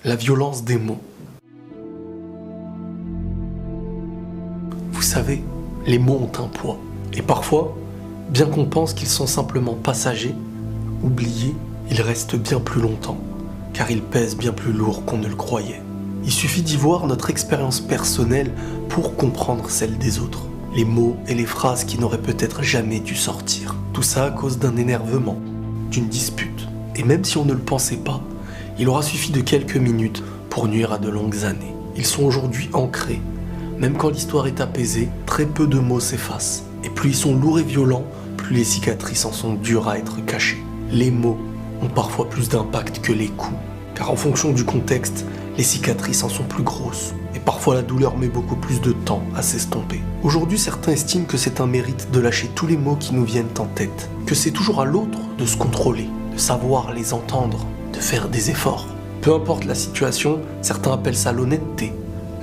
La violence des mots. Vous savez, les mots ont un poids. Et parfois, bien qu'on pense qu'ils sont simplement passagers, oubliés, ils restent bien plus longtemps, car ils pèsent bien plus lourd qu'on ne le croyait. Il suffit d'y voir notre expérience personnelle pour comprendre celle des autres. Les mots et les phrases qui n'auraient peut-être jamais dû sortir. Tout ça à cause d'un énervement, d'une dispute. Et même si on ne le pensait pas, il aura suffi de quelques minutes pour nuire à de longues années. Ils sont aujourd'hui ancrés. Même quand l'histoire est apaisée, très peu de mots s'effacent. Et plus ils sont lourds et violents, plus les cicatrices en sont dures à être cachées. Les mots ont parfois plus d'impact que les coups. Car en fonction du contexte, les cicatrices en sont plus grosses. Et parfois la douleur met beaucoup plus de temps à s'estomper. Aujourd'hui, certains estiment que c'est un mérite de lâcher tous les mots qui nous viennent en tête. Que c'est toujours à l'autre de se contrôler, de savoir les entendre, de faire des efforts. Peu importe la situation, certains appellent ça l'honnêteté,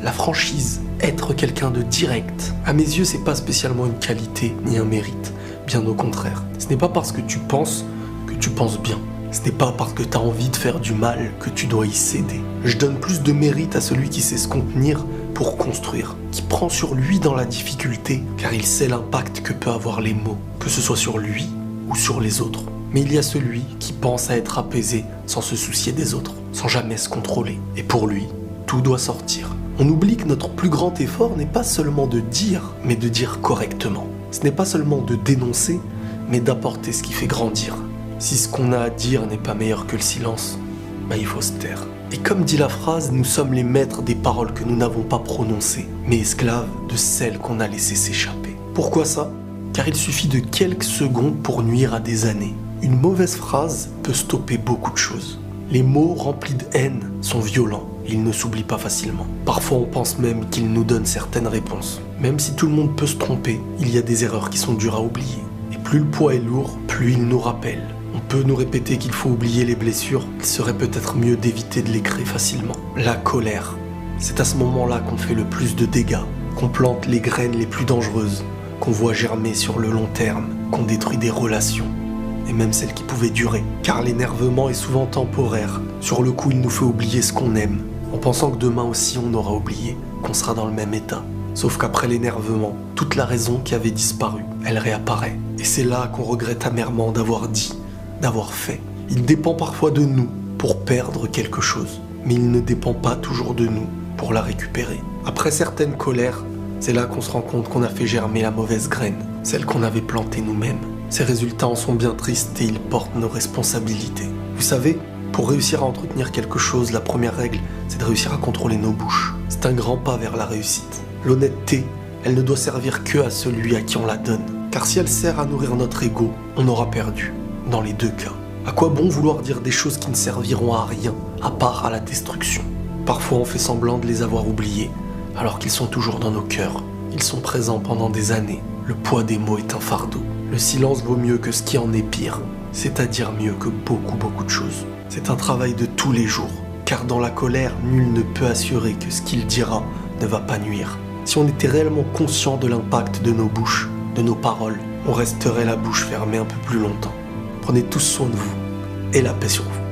la franchise, être quelqu'un de direct. À mes yeux, c'est pas spécialement une qualité ni un mérite, bien au contraire. Ce n'est pas parce que tu penses bien. Ce n'est pas parce que tu as envie de faire du mal que tu dois y céder. Je donne plus de mérite à celui qui sait se contenir pour construire, qui prend sur lui dans la difficulté, car il sait l'impact que peut avoir les mots, que ce soit sur lui ou sur les autres. Mais il y a celui qui pense à être apaisé sans se soucier des autres, sans jamais se contrôler. Et pour lui, tout doit sortir. On oublie que notre plus grand effort n'est pas seulement de dire, mais de dire correctement. Ce n'est pas seulement de dénoncer, mais d'apporter ce qui fait grandir. Si ce qu'on a à dire n'est pas meilleur que le silence, il faut se taire. Et comme dit la phrase, nous sommes les maîtres des paroles que nous n'avons pas prononcées, mais esclaves de celles qu'on a laissées s'échapper. Pourquoi ça ? Car il suffit de quelques secondes pour nuire à des années. Une mauvaise phrase peut stopper beaucoup de choses. Les mots remplis de haine sont violents, et ils ne s'oublient pas facilement. Parfois on pense même qu'ils nous donnent certaines réponses. Même si tout le monde peut se tromper, il y a des erreurs qui sont dures à oublier. Et plus le poids est lourd, plus il nous rappelle. On peut nous répéter qu'il faut oublier les blessures, qu'il serait peut-être mieux d'éviter de les créer facilement. La colère, c'est à ce moment-là qu'on fait le plus de dégâts, qu'on plante les graines les plus dangereuses, qu'on voit germer sur le long terme, qu'on détruit des relations, et même celles qui pouvaient durer. Car l'énervement est souvent temporaire. Sur le coup, il nous fait oublier ce qu'on aime, en pensant que demain aussi on aura oublié, qu'on sera dans le même état. Sauf qu'après l'énervement, toute la raison qui avait disparu, elle réapparaît. Et c'est là qu'on regrette amèrement d'avoir dit, d'avoir fait. Il dépend parfois de nous pour perdre quelque chose, mais il ne dépend pas toujours de nous pour la récupérer. Après certaines colères, c'est là qu'on se rend compte qu'on a fait germer la mauvaise graine, celle qu'on avait plantée nous-mêmes. Ces résultats en sont bien tristes et ils portent nos responsabilités. Vous savez, pour réussir à entretenir quelque chose, la première règle, c'est de réussir à contrôler nos bouches. C'est un grand pas vers la réussite. L'honnêteté, elle ne doit servir que à celui à qui on la donne. Car si elle sert à nourrir notre ego, on aura perdu. Dans les deux cas. À quoi bon vouloir dire des choses qui ne serviront à rien, à part à la destruction ? Parfois on fait semblant de les avoir oubliés, alors qu'ils sont toujours dans nos cœurs. Ils sont présents pendant des années. Le poids des mots est un fardeau. Le silence vaut mieux que ce qui en est pire, c'est-à-dire mieux que beaucoup de choses. C'est un travail de tous les jours, car dans la colère, nul ne peut assurer que ce qu'il dira ne va pas nuire. Si on était réellement conscient de l'impact de nos bouches, de nos paroles, on resterait la bouche fermée un peu plus longtemps. Prenez tous soin de vous et la paix sur vous.